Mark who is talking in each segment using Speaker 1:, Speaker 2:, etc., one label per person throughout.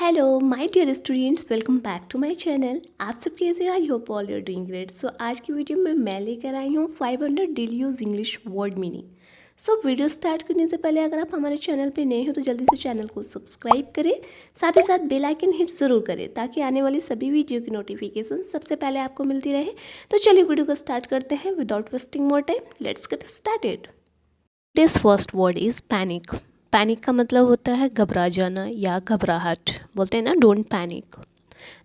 Speaker 1: Hello my dear students, welcome back to my channel. आप सब कैसे हो? I hope all you are doing great. So आज की वीडियो में मैं लेकर आई हूँ 500 daily use English word meaning. So video start करने से पहले अगर आप हमारे चैनल पे नए हो तो जल्दी से चैनल को सब्सक्राइब करें, साथ ही साथ बेल आइकन हिट ज़रूर करें ताकि आने वाली सभी वीडियो की नोटिफिकेशन सबसे पहले आपको मिलती रहे। तो चलिए वीडियो को स्टार्ट करते हैं without wasting more time. Let's get started. This first word is panic. Panic का मतलब होता है घबरा जाना या घबराहट, बोलते हैं ना don't panic.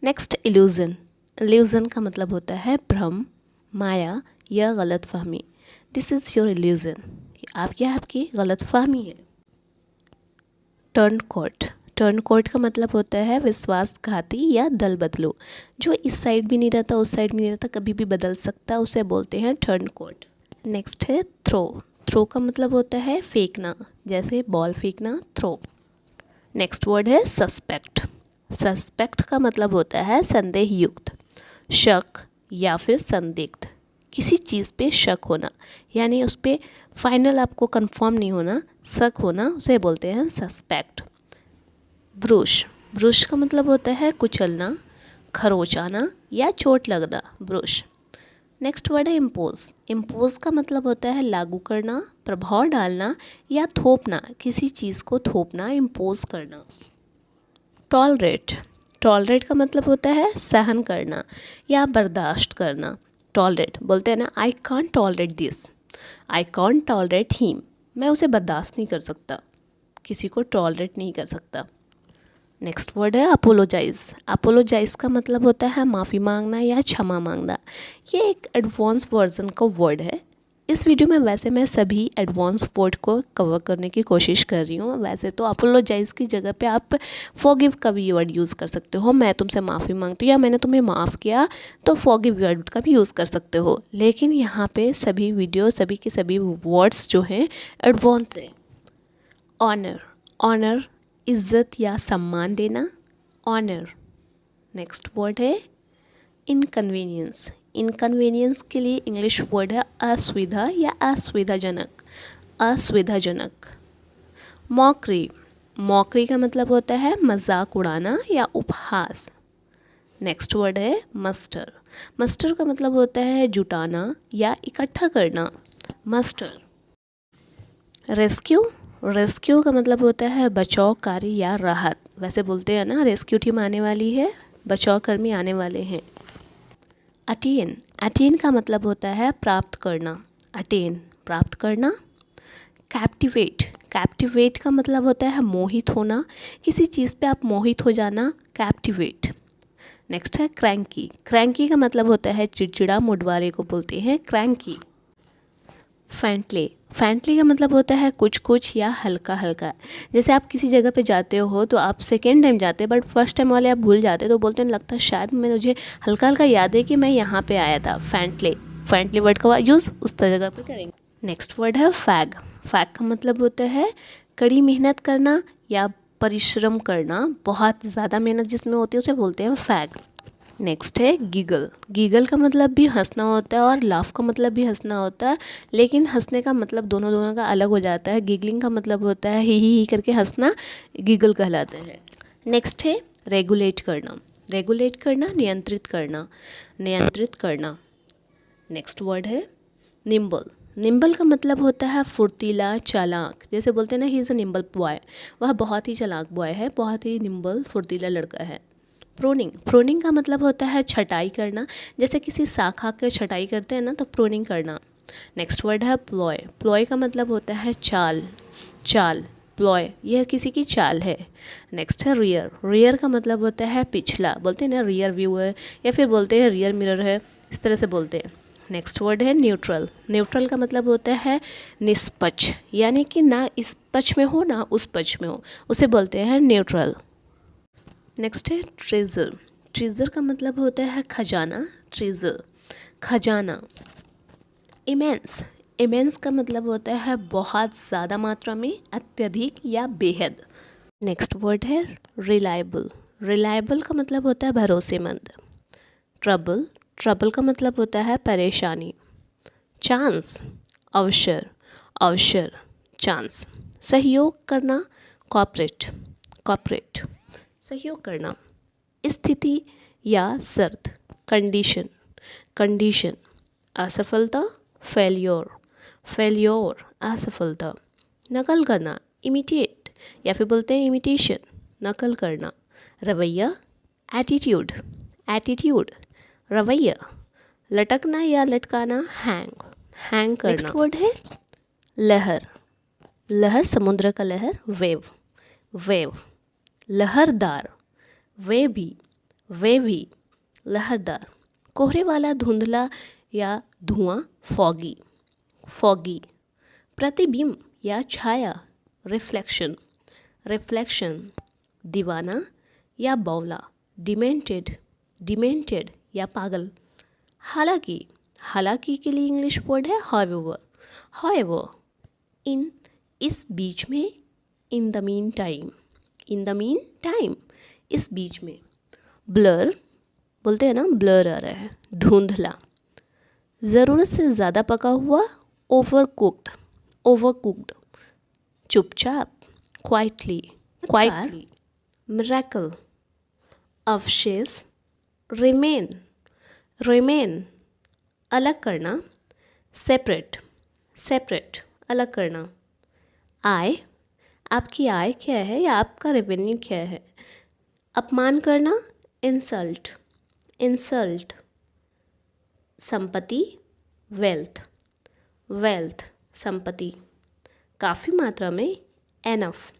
Speaker 1: Next illusion. Illusion का मतलब होता है भ्रम, माया या गलत फहमी। दिस इज़ योर इल्यूज़न, आपकी गलत फहमी है। Turn coat. टर्न कोट का मतलब होता है विश्वासघाती या दल बदलो, जो इस साइड भी नहीं रहता उस साइड भी नहीं रहता, कभी भी बदल सकता है, उसे बोलते हैं टर्न कोट। नेक्स्ट है थ्रो। थ्रो का मतलब होता है फेंकना, जैसे बॉल फेंकना, थ्रो। नेक्स्ट वर्ड है सस्पेक्ट। सस्पेक्ट का मतलब होता है संदेह युक्त, शक या फिर संदिग्ध, किसी चीज़ पे शक होना, यानी उस पर फाइनल आपको कंफर्म नहीं होना, शक होना, उसे बोलते हैं सस्पेक्ट। ब्रूश। ब्रूश का मतलब होता है कुचलना, खरोच आना या चोट लगना, ब्रूश। नेक्स्ट वर्ड है इम्पोज। इम्पोज का मतलब होता है लागू करना, प्रभाव डालना या थोपना, किसी चीज़ को थोपना, इम्पोज करना। टॉलरेट। टॉलरेट का मतलब होता है सहन करना या बर्दाश्त करना, टॉलरेट, बोलते हैं ना I can't tolerate this, I can't tolerate him, मैं उसे बर्दाश्त नहीं कर सकता, किसी को टॉलरेट नहीं कर सकता। नेक्स्ट वर्ड है अपोलोजाइज़। अपोलोजाइज़ का मतलब होता है माफ़ी मांगना या क्षमा मांगना। ये एक एडवांस वर्जन का वर्ड है। इस वीडियो में वैसे मैं सभी एडवांस वर्ड को कवर करने की कोशिश कर रही हूँ। वैसे तो अपोलोजाइज़ की जगह पे आप फॉरगिव का भी वर्ड यूज़ कर सकते हो, मैं तुमसे माफ़ी मांगती हूँ या मैंने तुम्हें माफ़ किया, तो फॉरगिव वर्ड का भी यूज़ कर सकते हो। लेकिन यहाँ पे सभी वीडियो सभी के सभी वर्ड्स जो हैं एडवांस हैं। ऑनर। ऑनर इज़्ज़त या सम्मान देना, ऑनर। नेक्स्ट वर्ड है इनकन्वीनियंस। इनकन्वीनियंस के लिए इंग्लिश वर्ड है असुविधा या असुविधाजनक, असुविधाजनक। मॉकरी। मॉकरी का मतलब होता है मजाक उड़ाना या उपहास। नेक्स्ट वर्ड है मस्टर। मस्टर का मतलब होता है जुटाना या इकट्ठा करना, मस्टर। रेस्क्यू। रेस्क्यू का मतलब होता है बचाव कार्य या राहत, वैसे बोलते हैं ना रेस्क्यू टीम आने वाली है, बचाव कर्मी आने वाले हैं। अटेन। अटेन का मतलब होता है प्राप्त करना, अटेन, प्राप्त करना। कैप्टिवेट। कैप्टिवेट का मतलब होता है मोहित होना, किसी चीज़ पे आप मोहित हो जाना, कैप्टिवेट। नेक्स्ट है क्रैंकी। क्रैंकी का मतलब होता है चिड़चिड़ा मूड वाले को बोलते हैं क्रैंकी। फैंटले। फैंटले का मतलब होता है कुछ कुछ या हल्का हल्का, जैसे आप किसी जगह पे जाते हो तो आप सेकेंड टाइम जाते हैं बट फर्स्ट टाइम वाले आप भूल जाते हो, तो बोलते हैं लगता है शायद मैं मुझे हल्का हल्का याद है कि मैं यहाँ पे आया था, फैंटले। फैंटले वर्ड का यूज़ उस जगह पे करेंगे। नेक्स्ट वर्ड है फैग। फैग का मतलब होता है कड़ी मेहनत करना या परिश्रम करना, बहुत ज़्यादा मेहनत जिसमें होती है उसे बोलते हैं फैग। नेक्स्ट है गीगल। गीगल का मतलब भी हंसना होता है और लाफ का मतलब भी हंसना होता है, लेकिन हंसने का मतलब दोनों का अलग हो जाता है। गिगलिंग का मतलब होता है ही करके हंसना, गीगल कहलाता है। नेक्स्ट है रेगुलेट करना। रेगुलेट करना, नियंत्रित करना, नियंत्रित करना। नेक्स्ट वर्ड है निम्बल। निम्बल का मतलब होता है फुर्तीला, चालाक, जैसे बोलते हैं ना he is a nimble boy, वह बहुत ही चालाक बॉय है, बहुत ही निम्बल फुर्तीला लड़का है। प्रोनिंग। प्रोनिंग का मतलब होता है छटाई करना, जैसे किसी शाखा की छटाई करते हैं ना, तो प्रोनिंग करना। नेक्स्ट वर्ड है प्लॉय। प्लॉय का मतलब होता है चाल, चाल, प्लॉय, यह किसी की चाल है। नेक्स्ट है रियर। रियर का मतलब होता है पिछला, बोलते हैं ना रियर व्यू है या फिर बोलते हैं रियर मिरर है, इस तरह से बोलते हैं। नेक्स्ट वर्ड है न्यूट्रल। न्यूट्रल का मतलब होता है निष्पक्ष, यानी कि ना इस पक्ष में हो ना उस पक्ष में हो, उसे बोलते हैं न्यूट्रल। नेक्स्ट है ट्रेजर। ट्रेजर का मतलब होता है खजाना, ट्रेजर, खजाना। इमेंस। इमेंस का मतलब होता है बहुत ज़्यादा मात्रा में, अत्यधिक या बेहद। नेक्स्ट वर्ड है रिलायबल। रिलायबल का मतलब होता है भरोसेमंद। ट्रबल। ट्रबल का मतलब होता है परेशानी। चांस, अवसर, अवसर, चांस। सहयोग करना, कॉपरेट, कॉपरेट। सहयोग करना। स्थिति या शर्त, कंडीशन, कंडीशन। असफलता, फेल्योर, फेल्योर, असफलता। नकल करना, इमिटेट या फिर बोलते हैं इमिटेशन, नकल करना। रवैया, एटीट्यूड, एटीट्यूड, रवैया। लटकना या लटकाना, हैंग, हैंग करना। नेक्स्ट वर्ड है लहर, लहर समुद्र का लहर, वेव, वेव। लहरदार, वेवी, वेवी, लहरदार। कोहरे वाला, धुंधला या धुआं, फॉगी, फॉगी। प्रतिबिंब या छाया, रिफ्लेक्शन, रिफ्लेक्शन। दीवाना या बौला, डिमेंटेड, डिमेंटेड या पागल। हालांकि, हालांकि के लिए इंग्लिश वर्ड है हाउएवर, हाउएवर। इन, इस बीच में, in the mean time, in the mean time, इस बीच में। ब्लर, बोलते हैं ना ब्लर आ रहा है, धुंधला। ज़रूरत से ज़्यादा पका हुआ, ओवर कुक्ड, ओवर कुक्ड। चुपचाप, क्वाइटली, क्वाइटली। मिरेकल, अवशेष, रिमेन, रिमेन। अलग करना, सेपरेट, सेपरेट, अलग करना। आय, आपकी आय क्या है या आपका रेवेन्यू क्या है। अपमान करना, इंसल्ट, इंसल्ट। संपत्ति, वेल्थ, वेल्थ, संपत्ति। काफ़ी मात्रा में, एनफ,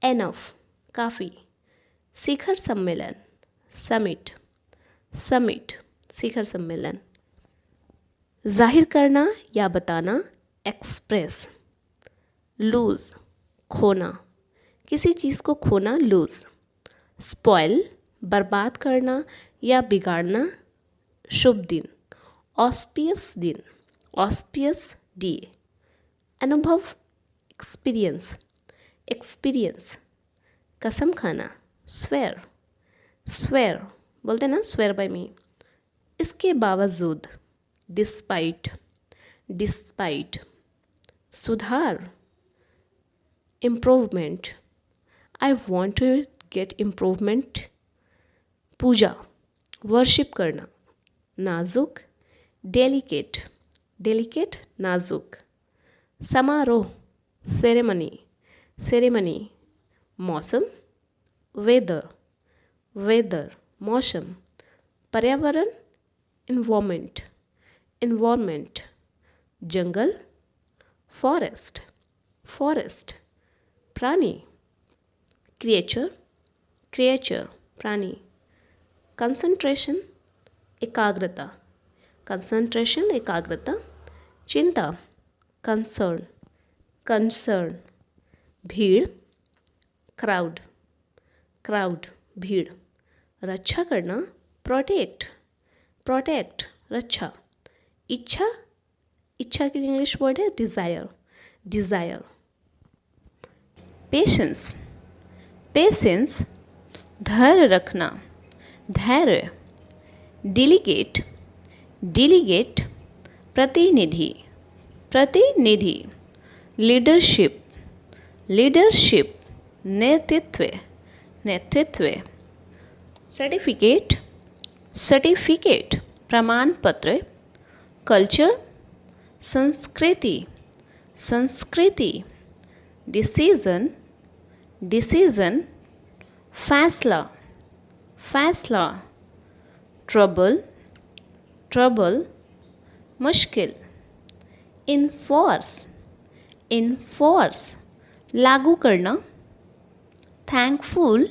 Speaker 1: एनफ, काफ़ी। शिखर सम्मेलन, समिट, समिट, शिखर सम्मेलन। जाहिर करना या बताना, एक्सप्रेस। लूज़, खोना, किसी चीज़ को खोना, लूज़। स्पॉइल, बर्बाद करना या बिगाड़ना, शुभ दिन, ऑस्पियस दिन, ऑस्पियस डे। अनुभव, एक्सपीरियंस, एक्सपीरियंस। कसम खाना, स्वेयर, स्वेयर, बोलते हैं ना स्वेयर बाय मी। इसके बावजूद, डिस्पाइट, डिस्पाइट। सुधार, improvement, I want to get improvement. पूजा, वर्शिप करना। नाजुक, डेलिकेट, डेलिकेट, नाजुक। समारोह, सेरेमनी, सेरेमनी। मौसम, वेदर, वेदर, मौसम। पर्यावरण, इन्वायरमेंट, इन्वायरमेंट। जंगल, फॉरेस्ट, फॉरेस्ट। प्राणी, क्रिएचर, क्रिएचर, प्राणी। कंसंट्रेशन, एकाग्रता, कंसंट्रेशन, एकाग्रता। चिंता, कंसर्न, कंसर्न। भीड़, क्राउड, क्राउड, भीड़। रक्षा करना, प्रोटेक्ट, प्रोटेक्ट, रक्षा। इच्छा, इच्छा के इंग्लिश वर्ड है डिज़ायर, डिज़ायर। पेशेंस, पेशेंस, धैर्य रखना, धैर्य। डेलीगेट, डेलीगेट, प्रतिनिधि, प्रतिनिधि। लीडरशिप, लीडरशिप, नेतृत्व, नेतृत्व। सर्टिफिकेट, सर्टिफिकेट, प्रमाण पत्र। कल्चर, संस्कृति, संस्कृति। डिसीजन, डिसीजन, फैसला, फैसला। ट्रबल, ट्रबल, मुश्किल। इन्फोर्स, इन्फोर्स, लागू करना। थैंकफुल,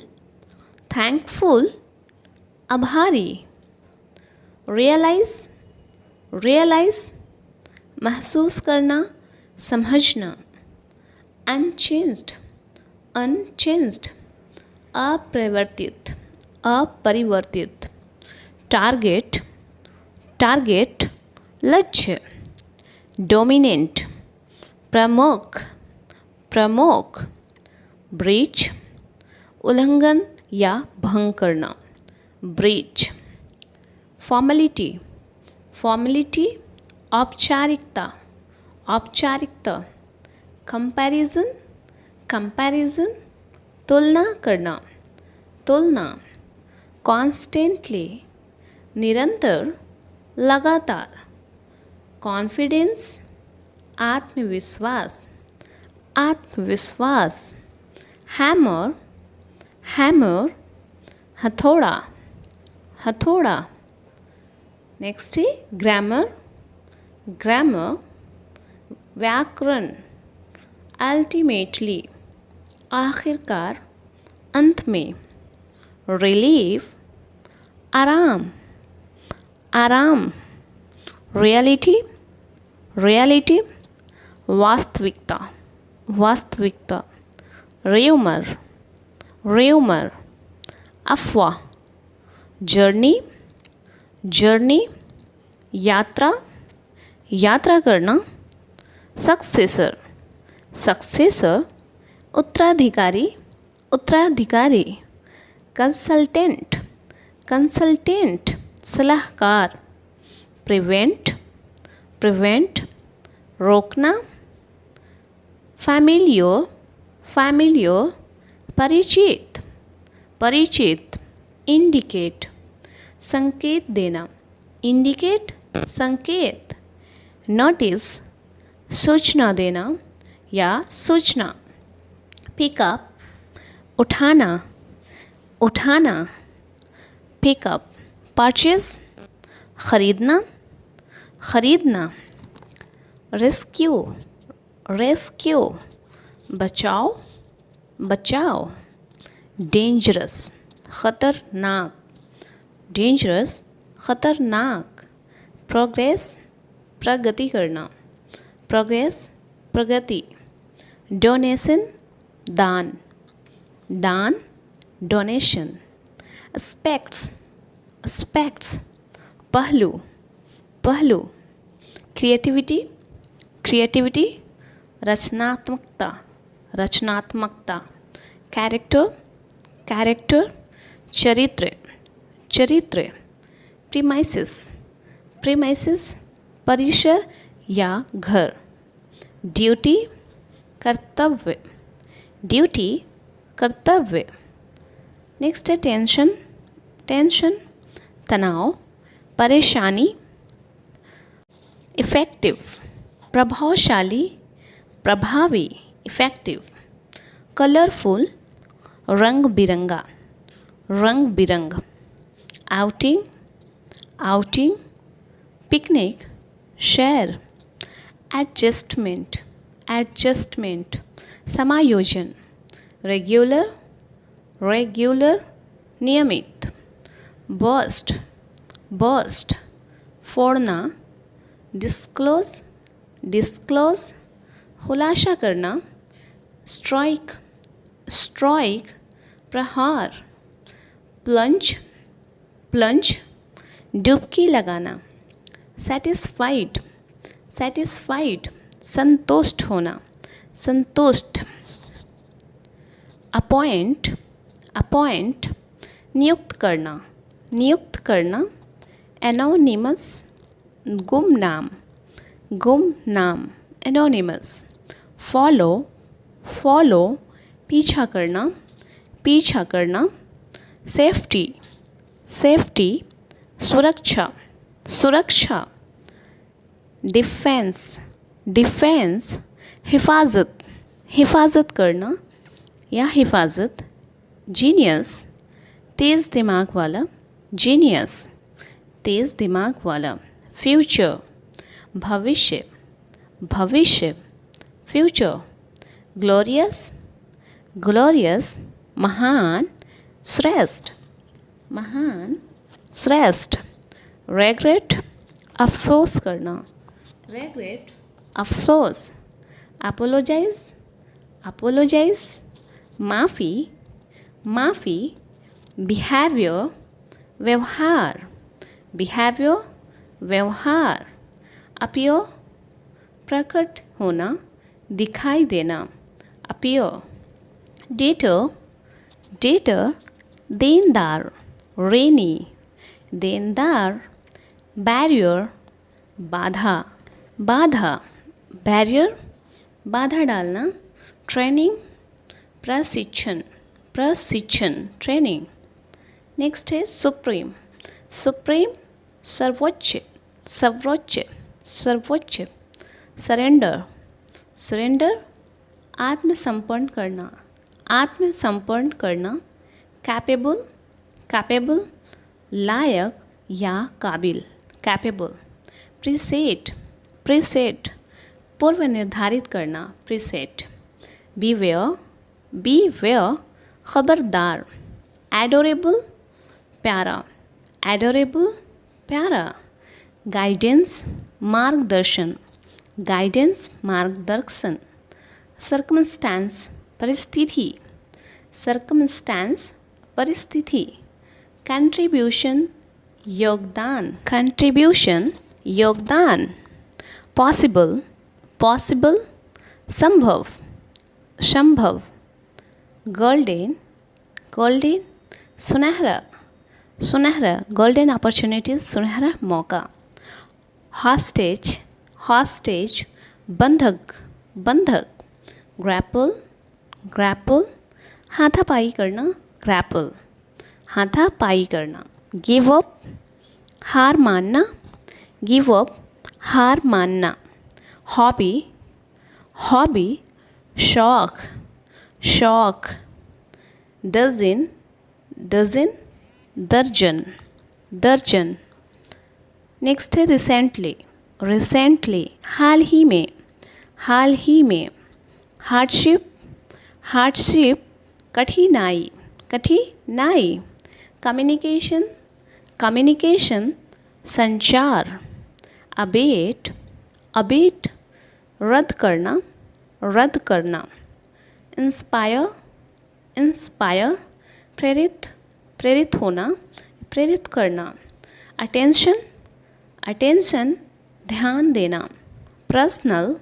Speaker 1: थैंकफुल, आभारी। रियलाइज, रियलाइज, महसूस करना, समझना। अनचेंज्ड, अनचेंज्ड, अपरिवर्तित, अपरिवर्तित। टारगेट, टारगेट, लक्ष्य। डोमिनेंट, प्रमुख, प्रमुख। ब्रीच, उल्लंघन या भंग करना, ब्रीच। फॉर्मेलिटी, फॉर्मेलिटी, औपचारिकता, औपचारिकता। कंपैरिजन, कंपैरिजन, तुलना करना। तुलना, कॉन्स्टेंटली, निरंतर, लगातार, कॉन्फिडेंस, आत्मविश्वास, आत्मविश्वास, हैमर, हैमर, हथौड़ा, हथौड़ा। नेक्स्ट है ग्रामर, ग्रामर, व्याकरण, अल्टीमेटली, आखिरकार, अंत में, रिलीफ, आराम, आराम, रियलिटी, रियलिटी, वास्तविकता, वास्तविकता, र्यूमर, र्यूमर, अफवाह, जर्नी, जर्नी, यात्रा, यात्रा करना, सक्सेसर, सक्सेसर, उत्तराधिकारी, उत्तराधिकारी, कंसल्टेंट, कंसल्टेंट, सलाहकार, प्रिवेंट, प्रिवेंट, रोकना, फैमिलियो, फैमिलियो, परिचित, परिचित, इंडिकेट, संकेत देना, इंडिकेट, संकेत, नोटिस, सूचना देना या सूचना, पिकअप, उठाना, उठाना, पिकअप, परचेज, खरीदना, खरीदना, रेस्क्यू, रेस्क्यू, बचाओ, बचाओ, डेंजरस, खतरनाक, डेंजरस, खतरनाक, प्रोग्रेस, प्रगति करना, प्रोग्रेस, प्रगति, डोनेशन, दान, दान, डोनेशन, एस्पेक्ट्स, एस्पेक्ट्स, पहलू, पहलू, क्रिएटिविटी, क्रिएटिविटी, रचनात्मकता, रचनात्मकता, कैरेक्टर, कैरेक्टर, चरित्र, चरित्र, प्रीमाइसिस, प्रीमाइसिस, परिसर या घर, ड्यूटी, कर्तव्य, ड्यूटी, कर्तव्य। नेक्स्ट है टेंशन, टेंशन, तनाव, परेशानी, इफ़ेक्टिव, प्रभावशाली, प्रभावी, इफ़ेक्टिव, कलरफुल, रंग बिरंगा, रंग बिरंग, outing, outing, picnic, share, adjustment, adjustment, समायोजन, रेगुलर, रेगुलर, नियमित, बर्स्ट, बर्स्ट, फोड़ना, डिस्क्लोज, डिस्क्लोज, खुलासा करना, स्ट्राइक, स्ट्राइक, प्रहार, प्लंज, प्लंज, डुबकी लगाना, सेटिस्फाइड, सेटिस्फाइड, संतुष्ट होना, संतुष्ट, अपॉइंट, अपॉइंट, नियुक्त करना, नियुक्त करना, एनोनिमस, गुमनाम, गुमनाम, एनोनिमस, फॉलो, फॉलो, पीछा करना, पीछा करना, सेफ्टी, सेफ्टी, सुरक्षा, सुरक्षा, डिफेंस, डिफेंस, हिफाजत, हिफाजत करना या हिफाजत, जीनियस, तेज़ दिमाग वाला, जीनियस, तेज़ दिमाग वाला, फ्यूचर, भविष्य, भविष्य, फ्यूचर, ग्लोरियस, ग्लोरियस, महान, श्रेष्ठ, महान, श्रेष्ठ, रेग्रेट, अफसोस करना, रेग्रेट, अफसोस, अपोलोजाइज, अपोलोजाइज, माफ़ी, माफ़ी, बिहेवियर, व्यवहार, बिहेवियर, व्यवहार, अपीयर, प्रकट होना, दिखाई देना, अपीयर, डेटर, डेटर, देनदार, रेनी, देनदार, बैरियर, बाधा, बाधा, बैरियर, बाधा डालना, ट्रेनिंग, प्रशिक्षण, प्रशिक्षण, ट्रेनिंग, नेक्स्ट है सुप्रीम। सुप्रीम सर्वोच्च, सर्वोच्च, सर्वोच्च। सरेंडर, सरेंडर आत्मसमर्पण करना, आत्मसमर्पण करना। कैपेबल, कैपेबल लायक या काबिल, कैपेबल। प्रीसेट, प्रीसेट पूर्व निर्धारित करना, प्रीसेट। बीवेयर, बीवेयर खबरदार। एडोरेबल प्यारा, एडोरेबल प्यारा। गाइडेंस मार्गदर्शन, गाइडेंस मार्गदर्शन। सर्कमस्टेंस परिस्थिति, सर्कमस्टेंस परिस्थिति। कंट्रीब्यूशन योगदान, कंट्रीब्यूशन योगदान। पॉसिबल, पॉसिबल संभव, संभव। गोल्डन, गोल्डन सुनहरा, सुनहरा। गोल्डन अपॉर्चुनिटीज सुनहरा मौका। हॉस्टेज, हॉस्टेज बंधक, बंधक। ग्रैपल, ग्रैपल हाथापाई करना, ग्रैपल हाथापाई करना। गिव अप हार मानना, गिव अप हार मानना। हॉबी, हॉबी शौक, शौक। डजन, डजन दर्जन, दर्जन। नेक्स्ट है रिसेंटली, रिसेंटली हाल ही में, हाल ही में। हार्डशिप, हार्डशिप कठिनाई, कठिनाई। कम्युनिकेशन, कम्युनिकेशन संचार। अबेट, अबेट रद्द करना, रद्द करना। इंस्पायर, इंस्पायर प्रेरित, प्रेरित होना, प्रेरित करना। अटेंशन, अटेंशन ध्यान देना। पर्सनल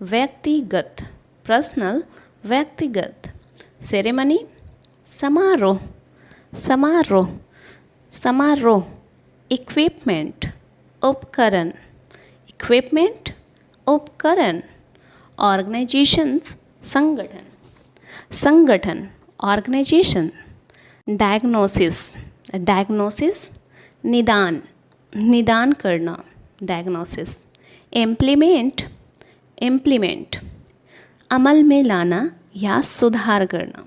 Speaker 1: व्यक्तिगत, पर्सनल व्यक्तिगत। सेरेमनी समारोह, समारोह, समारोह। इक्विपमेंट उपकरण, इक्विपमेंट उपकरण। ऑर्गेनाइजेशंस संगठन, संगठन ऑर्गेनाइजेशन। डायग्नोसिस, डायग्नोसिस निदान, निदान करना, डायग्नोसिस। इम्प्लीमेंट, इम्प्लीमेंट अमल में लाना या सुधार करना।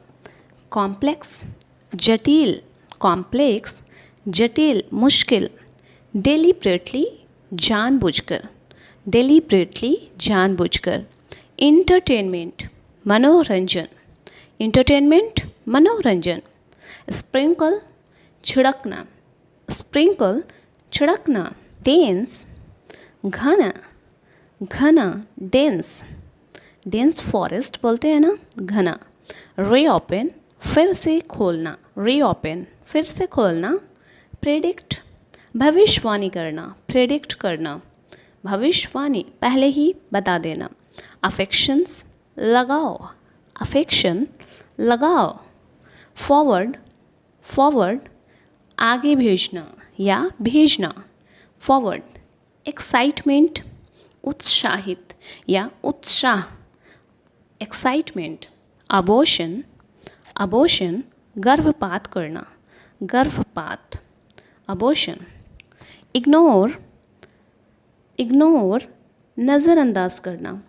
Speaker 1: कॉम्प्लेक्स जटिल, कॉम्प्लेक्स जटिल मुश्किल। डेलिब्रेटली जानबूझकर, डेलिब्रेटली जानबूझकर। इंटरटेनमेंट मनोरंजन, इंटरटेनमेंट मनोरंजन। स्प्रिंकल छिड़कना, स्प्रिंकल छिड़कना। डेंस घना, घना डेंस, डेंस फॉरेस्ट बोलते हैं ना, घना। रीओपन फिर से खोलना, रीओपन फिर से खोलना। प्रेडिक्ट भविष्यवाणी करना, प्रेडिक्ट करना, भविष्यवाणी पहले ही बता देना। अफेक्शंस लगाओ, अफेक्शन लगाओ। फॉरवर्ड, फॉरवर्ड आगे भेजना या भेजना, फॉरवर्ड। एक्साइटमेंट उत्साहित या उत्साह, एक्साइटमेंट। अबॉर्शन, अबॉर्शन गर्भपात करना, गर्भपात, अबॉर्शन। इग्नोर, इग्नोर नज़रअंदाज करना,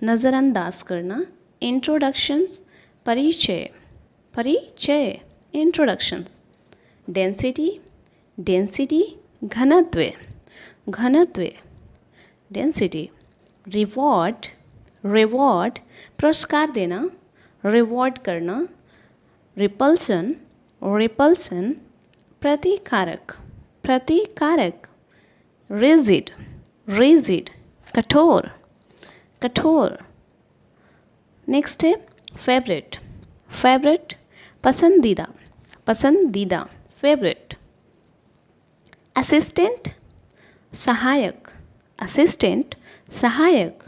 Speaker 1: नज़रअंदाज करना। इंट्रोडक्शंस परिचय, परिचय इंट्रोडक्शंस। डेंसिटी, डेंसिटी घनत्व, घनत्व डेंसिटी। रिवॉर्ड, रिवॉर्ड पुरस्कार देना, रिवॉर्ड करना। रिपल्सन, रिपल्सन प्रतिकारक, प्रतिकारक। रिजिड, रिजिड कठोर, कठोर। नेक्स्ट है फेवरेट, फेवरेट पसंदीदा, पसंदीदा फेवरेट। असिस्टेंट सहायक, असिस्टेंट सहायक।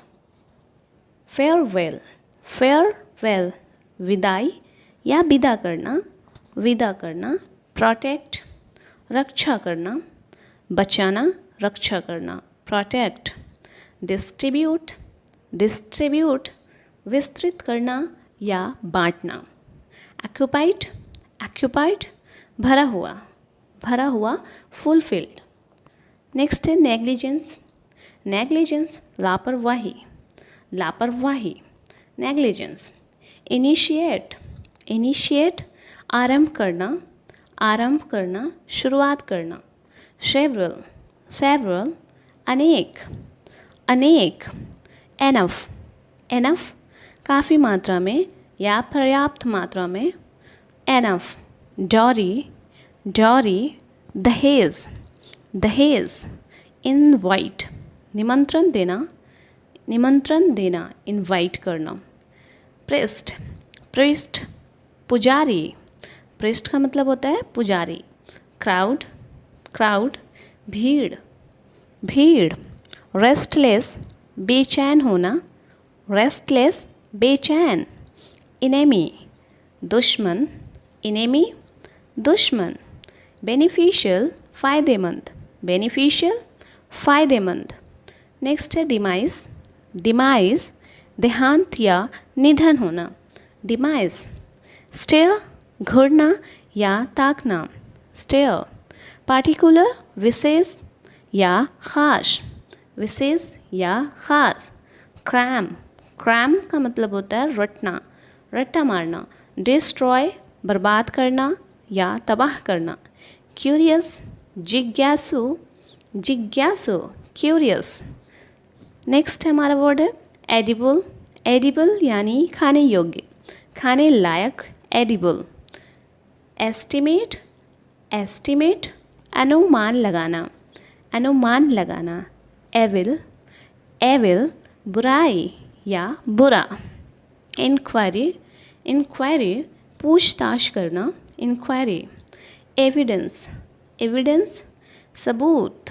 Speaker 1: फेयरवेल, फेयरवेल विदाई या विदा करना, विदा करना। प्रोटेक्ट रक्षा करना, बचाना, रक्षा करना। प्रोटेक्ट। डिस्ट्रीब्यूट, डिस्ट्रीब्यूट विस्तृत करना या बांटना। ऑक्यूपाइड, ऑक्यूपाइड भरा हुआ, भरा हुआ, फुलफिल्ड। नेक्स्ट है नेग्लिजेंस। नेग्लिजेंस लापरवाही, लापरवाही, नेग्लिजेंस। इनिशिएट, इनिशिएट आरंभ करना, आरंभ करना, शुरुआत करना। सेवरल, सेवरल अनेक, अनेक। एनफ, एनफ काफ़ी मात्रा में या पर्याप्त मात्रा में। एनफ। डॉरी, डॉरी दहेज, दहेज। इनवाइट निमंत्रण देना, निमंत्रण देना, इनवाइट करना। प्रेस्ट, प्रेस्ट पुजारी, प्रेस्ट का मतलब होता है पुजारी। क्राउड, क्राउड भीड़, भीड़। रेस्टलेस बेचैन होना, रेस्टलेस बेचैन। इनेमी दुश्मन, इनेमी दुश्मन। बेनिफिशियल फ़ायदेमंद, बेनिफिशियल फ़ायदेमंद। नेक्स्ट है डिमाइस, डिमाइस देहांत या निधन होना। डिमाइस। स्टेयर घूरना या ताकना, स्टेयर। पार्टिकुलर विशेष या ख़ास, विशेष या ख़ास। क्रैम, क्रैम का मतलब होता है रटना, रट्टा मारना। डिस्ट्रॉय बर्बाद करना या तबाह करना। क्यूरियस जिज्ञासु, जिज्ञासु क्यूरियस। नेक्स्ट हमारा वर्ड है एडिबल, एडिबल यानी खाने योग्य, खाने लायक, एडिबल। एस्टिमेट, एस्टिमेट अनुमान लगाना, अनुमान लगाना। एविल, एविल बुराई या बुरा। इंक्वायरी, इंक्वायरी पूछताछ करना, इंक्वायरी। एविडेंस, एविडेंस सबूत,